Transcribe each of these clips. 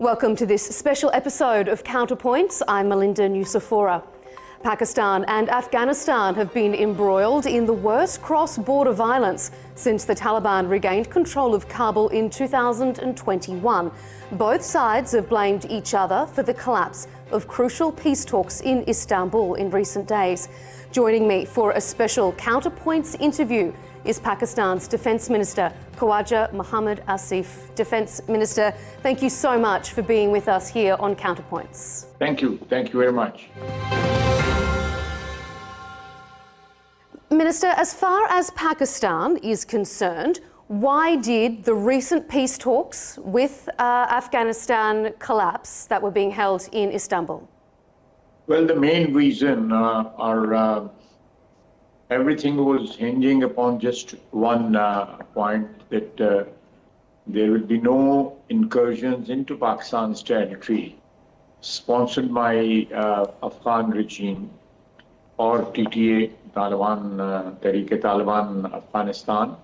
Welcome to this special episode of Counterpoints. I'm Melinda Nusafora. Pakistan and Afghanistan have been embroiled in the worst cross-border violence since the Taliban regained control of Kabul in 2021. Both sides have blamed each other for the collapse of crucial peace talks in Istanbul in recent days. Joining me for a special Counterpoints interview is Pakistan's Defence Minister, Khawaja Mohammad Asif. Defence Minister, thank you so much for being with us here on Counterpoints. Thank you. Thank you very much. Minister, as far as Pakistan is concerned, why did the recent peace talks with Afghanistan collapse that were being held in Istanbul? Well, the main reason everything was hinging upon just one point, that there will be no incursions into Pakistan's territory sponsored by Afghan regime or TTA, Taliban, Taliban Afghanistan.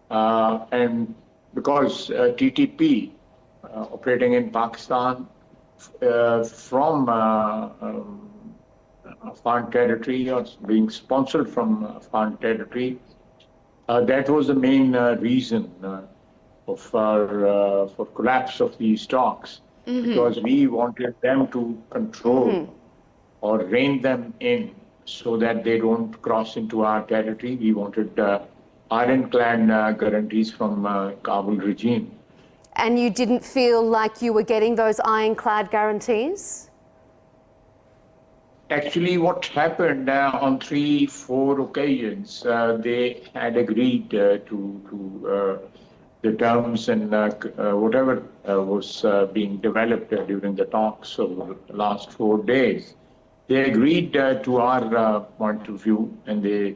And because TTP operating in Pakistan from Afghan territory or being sponsored from Afghan territory, that was the main reason for collapse of these talks, because we wanted them to control or rein them in so that they don't cross into our territory. We wanted ironclad guarantees from Kabul regime. And you didn't feel like you were getting those ironclad guarantees? Actually, what happened on 3-4 occasions, they had agreed to the terms and whatever was being developed during the talks over the last 4 days. They agreed to our point of view, and they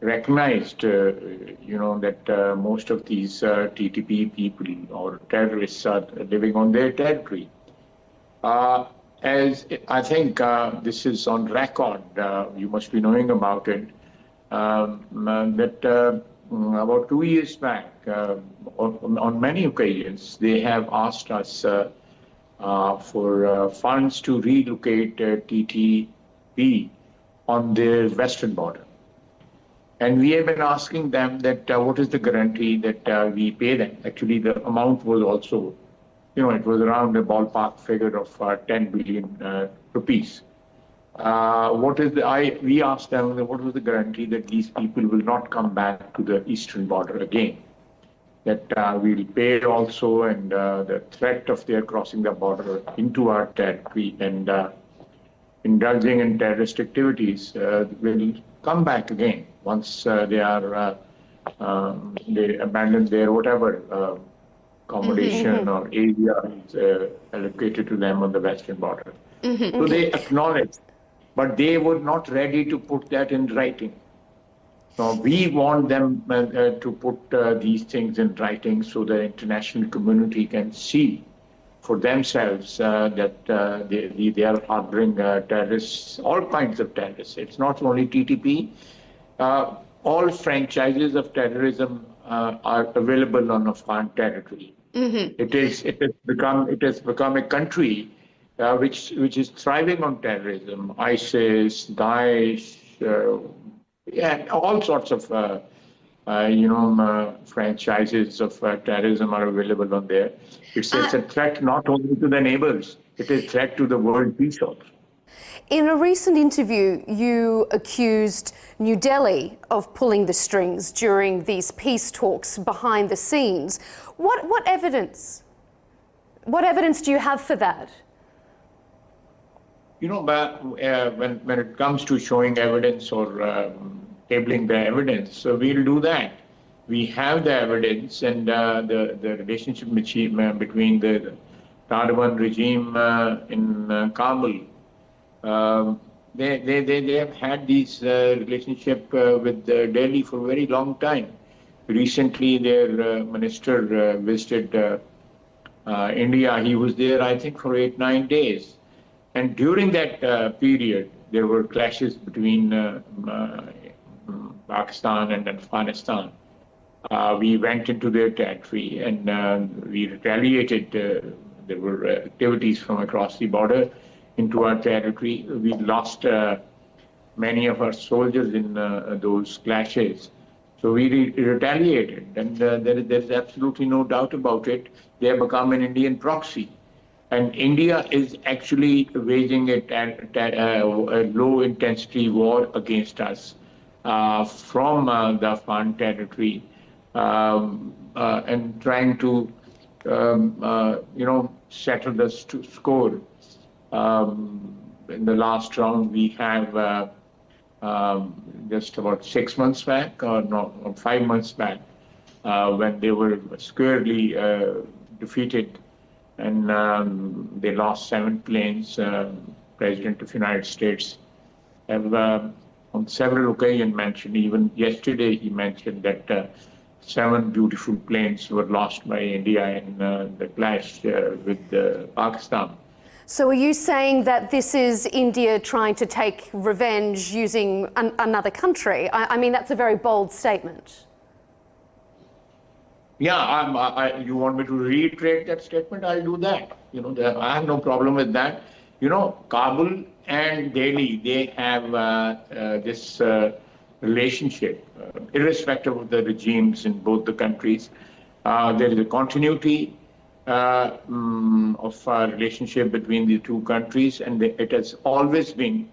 recognized, that most of these TTP people or terrorists are living on their territory. As I think this is on record, you must be knowing about it, that about 2 years back, on many occasions, they have asked us for funds to relocate TTP on their western border. And we have been asking them that what is the guarantee that we pay them. Actually, the amount was also, it was around a ballpark figure of 10 billion rupees. We asked them what was the guarantee that these people will not come back to the eastern border again, that we'll pay also, and the threat of their crossing the border into our territory and indulging in terrorist activities will come back again once they abandon their whatever accommodation or area is allocated to them on the western border. So they acknowledged, but they were not ready to put that in writing. So we want them to put these things in writing so the international community can see for themselves that they are harboring terrorists, all kinds of terrorists. It's not only TTP. All franchises of terrorism are available on Afghan territory. It has become a country which is thriving on terrorism. ISIS, Daesh, all sorts of franchises of terrorism are available on there. It's a threat not only to the neighbors; it is a threat to the world peace also. In a recent interview, you accused New Delhi of pulling the strings during these peace talks behind the scenes. What evidence? What evidence do you have for that? When it comes to showing evidence or tabling the evidence, so we'll do that. We have the evidence, and the relationship between the Taliban regime in Kabul. They have had this relationship with Delhi for a very long time. Recently, their minister visited India. He was there, I think, for 8-9 days. And during that period, there were clashes between Pakistan and Afghanistan. We went into their territory and we retaliated there were activities from across the border into our territory. We lost many of our soldiers in those clashes. So we retaliated, and there is absolutely no doubt about it. They have become an Indian proxy. And India is actually waging a low-intensity war against us from the Afghan territory and trying to, settle the score. In the last round, we have just about 6 months back, or 5 months back, when they were squarely defeated, and they lost 7 planes. President of the United States have on several occasions mentioned, even yesterday he mentioned that 7 beautiful planes were lost by India in the clash with Pakistan. So are you saying that this is India trying to take revenge using another country? I mean, that's a very bold statement. Yeah, you want me to reiterate that statement? I'll do that. I have no problem with that. Kabul and Delhi, they have this relationship, irrespective of the regimes in both the countries. There is a continuity of our relationship between the two countries, and it has always been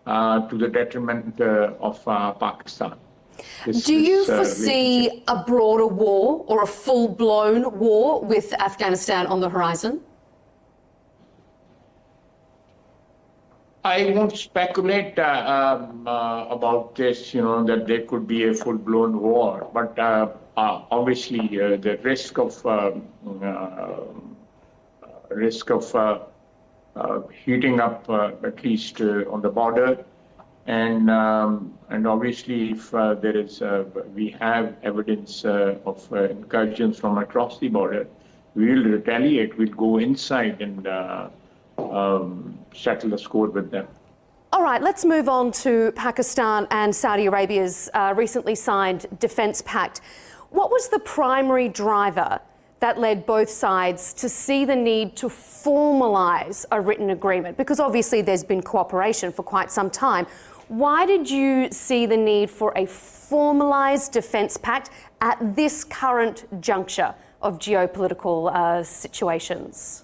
to the detriment of Pakistan. Do you foresee a broader war or a full-blown war with Afghanistan on the horizon? I won't speculate about this, that there could be a full-blown war, but obviously the risk of heating up, at least on the border, and obviously if there is, we have evidence of incursions from across the border, we will retaliate. We'll go inside and settle the score with them. All right, let's move on to Pakistan and Saudi Arabia's recently signed defence pact. What was the primary driver that led both sides to see the need to formalise a written agreement? Because obviously there's been cooperation for quite some time. Why did you see the need for a formalised defence pact at this current juncture of geopolitical situations?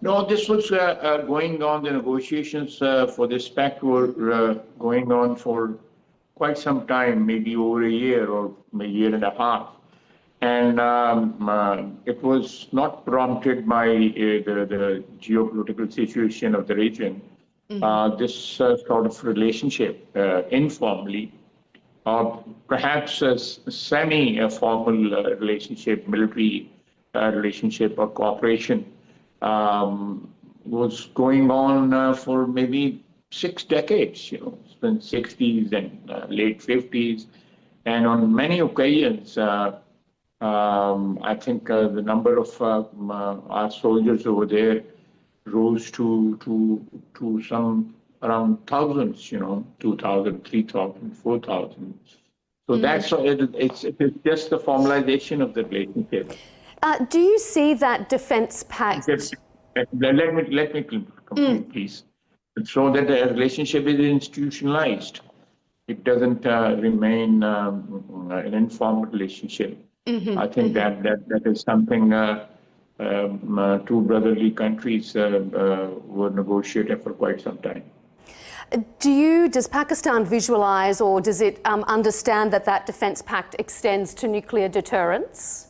No, this was going on. The negotiations for this pact were going on for quite some time, maybe over a year or a year and a half. And it was not prompted by the geopolitical situation of the region. This sort of relationship, informally, or perhaps a semi-formal relationship, military relationship or cooperation, was going on for maybe 6 decades. It's been 60s and late 50s, and on many occasions, I think the number of our soldiers over there rose to some around thousands. 2,000, 3,000, 4,000. So that's it's just the formalization of the relationship. Do you see that defence pact? Let me complete, please. So that the relationship is institutionalized. It doesn't remain an informal relationship. I think that is something two brotherly countries were negotiating for quite some time. Does Pakistan visualise, or does it understand that defence pact extends to nuclear deterrence?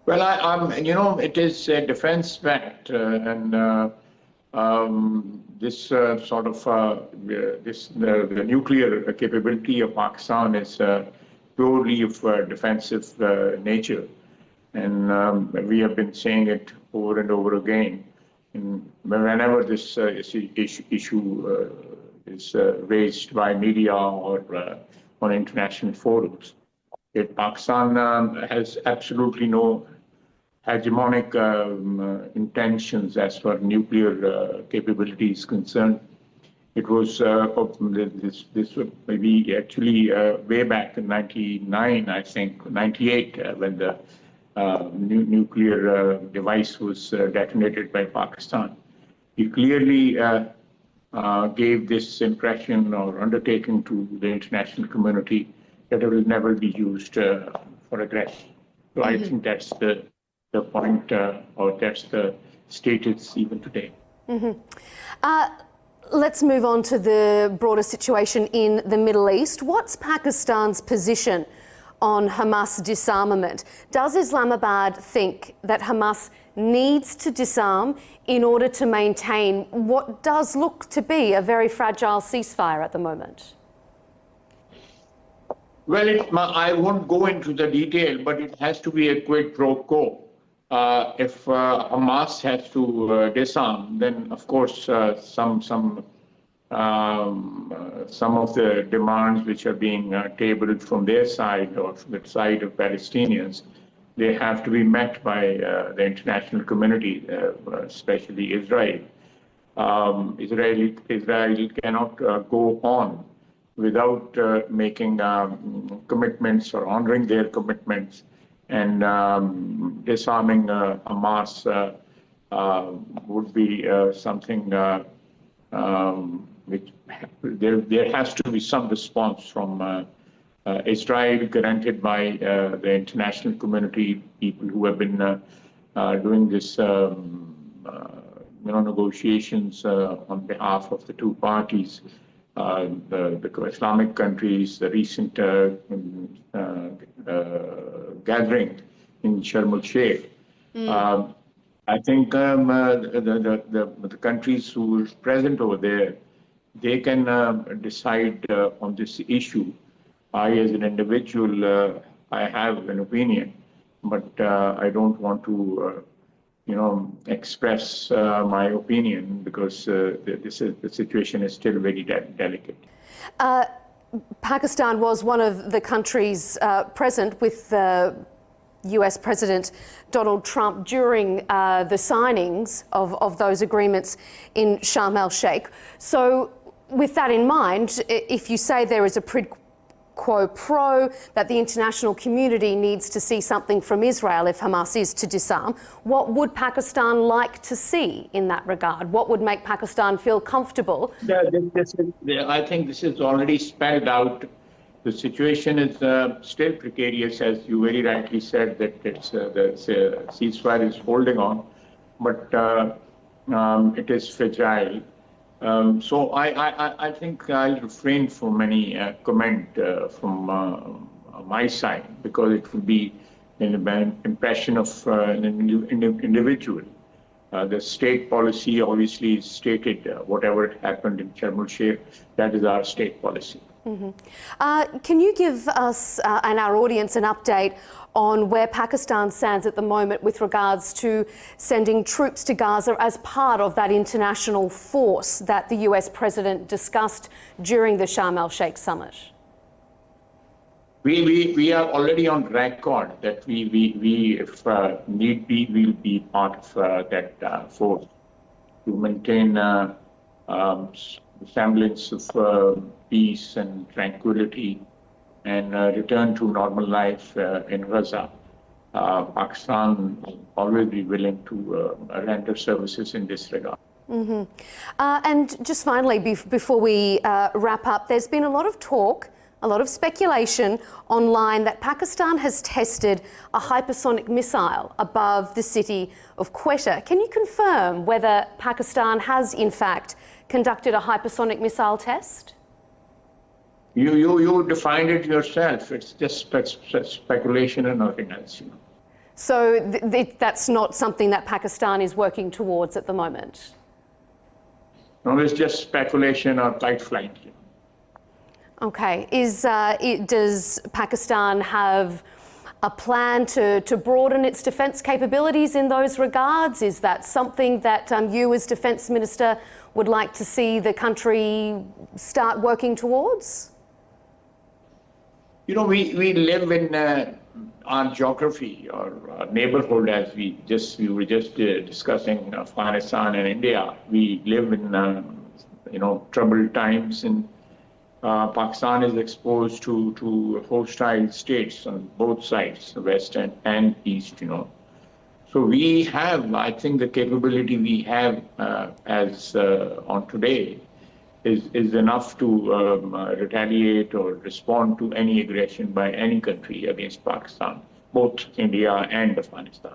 Well, it is a defense pact, and this sort of the nuclear capability of Pakistan is purely of defensive nature, and we have been saying it over and over again. And whenever this issue is raised by media or on international forums, Pakistan has absolutely no hegemonic intentions as far as nuclear capability is concerned. It was this maybe actually way back in '99, I think, '98, when the nuclear device was detonated by Pakistan. He clearly gave this impression or undertaking to the international community that it will never be used for aggression. So I think that's the point, or that's the status even today. Let's move on to the broader situation in the Middle East. What's Pakistan's position on Hamas disarmament? Does Islamabad think that Hamas needs to disarm in order to maintain what does look to be a very fragile ceasefire at the moment? Well, I won't go into the detail, but it has to be a quid pro quo. If Hamas has to disarm, then of course some of the demands which are being tabled from their side or from the side of Palestinians, they have to be met by the international community, especially Israel. Israel cannot go on without making commitments or honoring their commitments, and disarming Hamas would be something which there has to be some response from Israel, granted by the international community, people who have been doing this negotiations on behalf of the two parties, the Islamic countries, the recent gathering in Sharm el-Sheikh. I think the countries who are present over there, they can decide on this issue. I, as an individual, I have an opinion, but I don't want to, express my opinion because the situation is still very delicate. Pakistan was one of the countries present with US President Donald Trump during the signings of those agreements in Sharm el-Sheikh. So with that in mind, if you say there is a quo pro, that the international community needs to see something from Israel if Hamas is to disarm, what would Pakistan like to see in that regard? What would make Pakistan feel comfortable? I think this is already spelled out. The situation is still precarious, as you very rightly said, that the ceasefire is holding on, but it is fragile. So I think I'll refrain from any comment from my side, because it will be an impression of an individual. The state policy obviously is stated, whatever happened in Sharm el-Sheikh, that is our state policy. Can you give us and our audience an update on where Pakistan stands at the moment with regards to sending troops to Gaza as part of that international force that the US President discussed during the Sharm el-Sheikh summit? We are already on record that we if need be, will be part of that force to maintain semblance of peace and tranquility and return to normal life in Gaza. Pakistan will always be willing to render services in this regard. And just finally, before we wrap up, there's been a lot of talk, a lot of speculation online that Pakistan has tested a hypersonic missile above the city of Quetta. Can you confirm whether Pakistan has, in fact, conducted a hypersonic missile test? You defined it yourself. It's just speculation and nothing else. So that's not something that Pakistan is working towards at the moment? No, it's just speculation or kite flying. Okay. Does Pakistan have a plan to broaden its defence capabilities in those regards? Is that something that you as Defence Minister would like to see the country start working towards? We live in our geography or our neighborhood, as we were just discussing Afghanistan and India. We live in troubled times, and Pakistan is exposed to hostile states on both sides, the west and east, So we have, I think the capability we have as on today is enough to retaliate or respond to any aggression by any country against Pakistan, both India and Afghanistan.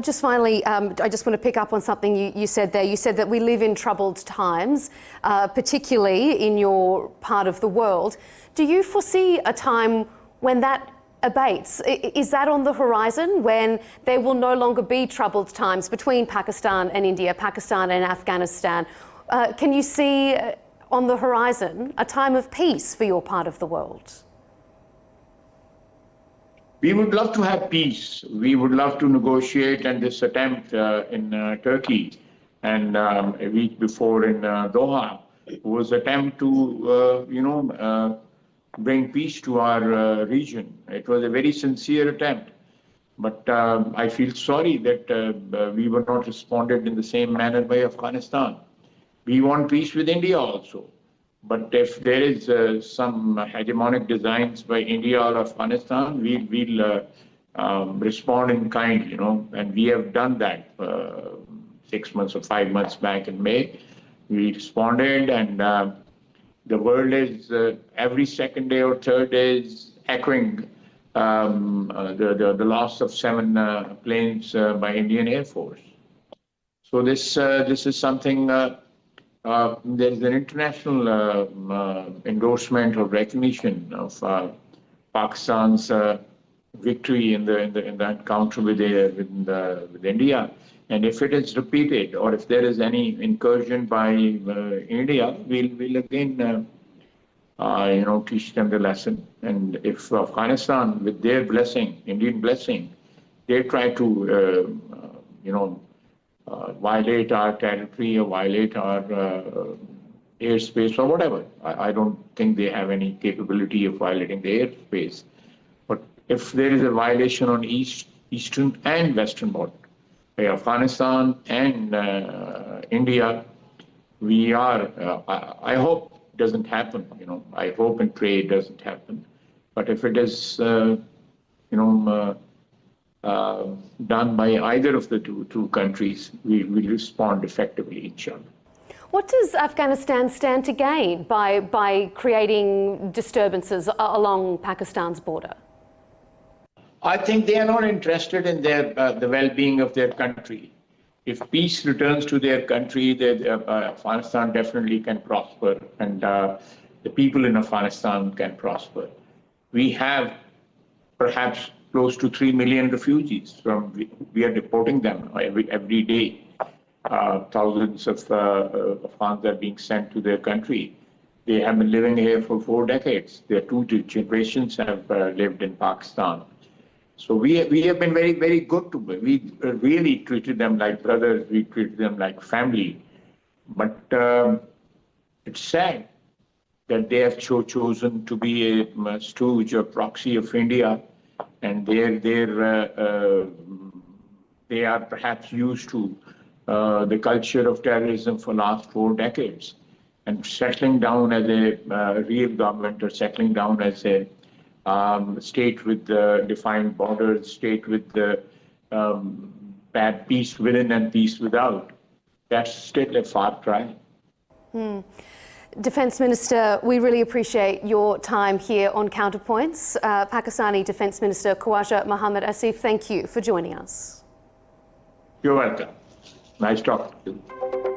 Just finally, I just want to pick up on something you said there. You said that we live in troubled times, particularly in your part of the world. Do you foresee a time when that abates? Is that on the horizon, when there will no longer be troubled times between Pakistan and India, Pakistan and Afghanistan? Can you see on the horizon a time of peace for your part of the world? We would love to have peace. We would love to negotiate, and this attempt in Turkey and a week before in Doha was an attempt to, bring peace to our region. It was a very sincere attempt, but I feel sorry that we were not responded in the same manner by Afghanistan. We want peace with India also. But if there is some hegemonic designs by India or Afghanistan, we'll respond in kind, and we have done that 6 months or 5 months back in May. We responded, and the world is every second day or third day is echoing the loss of 7 planes by Indian Air Force. So this is something. There is an international endorsement or recognition of Pakistan's victory in the encounter with India, and if it is repeated or if there is any incursion by India, we'll again teach them the lesson. And if Afghanistan, with their blessing, Indian blessing, they try to violate our territory or violate our airspace or whatever. I don't think they have any capability of violating the airspace. But if there is a violation on eastern and western border by Afghanistan and India, we are, I hope it doesn't happen, I hope and pray it doesn't happen. But if it is, done by either of the two countries, we will respond effectively, inshallah. What does Afghanistan stand to gain by creating disturbances along Pakistan's border? I think they are not interested in the well-being of their country. If peace returns to their country, Afghanistan definitely can prosper, and the people in Afghanistan can prosper. We have perhaps close to 3 million refugees. We are deporting them every day. Thousands of Afghans are being sent to their country. They have been living here for 4 decades. Their 2 generations have lived in Pakistan. So we have been very, very good to them. We really treated them like brothers. We treated them like family. But it's sad that they have chosen to be a stooge or proxy of India, and they are perhaps used to the culture of terrorism for last 4 decades, and settling down as a real government, or settling down as a state with defined borders, state with bad peace within and peace without. That's still a far cry. Defence Minister, we really appreciate your time here on Counterpoints. Pakistani Defence Minister Khawaja Mohammad Asif, thank you for joining us. You're welcome. Nice talking to you.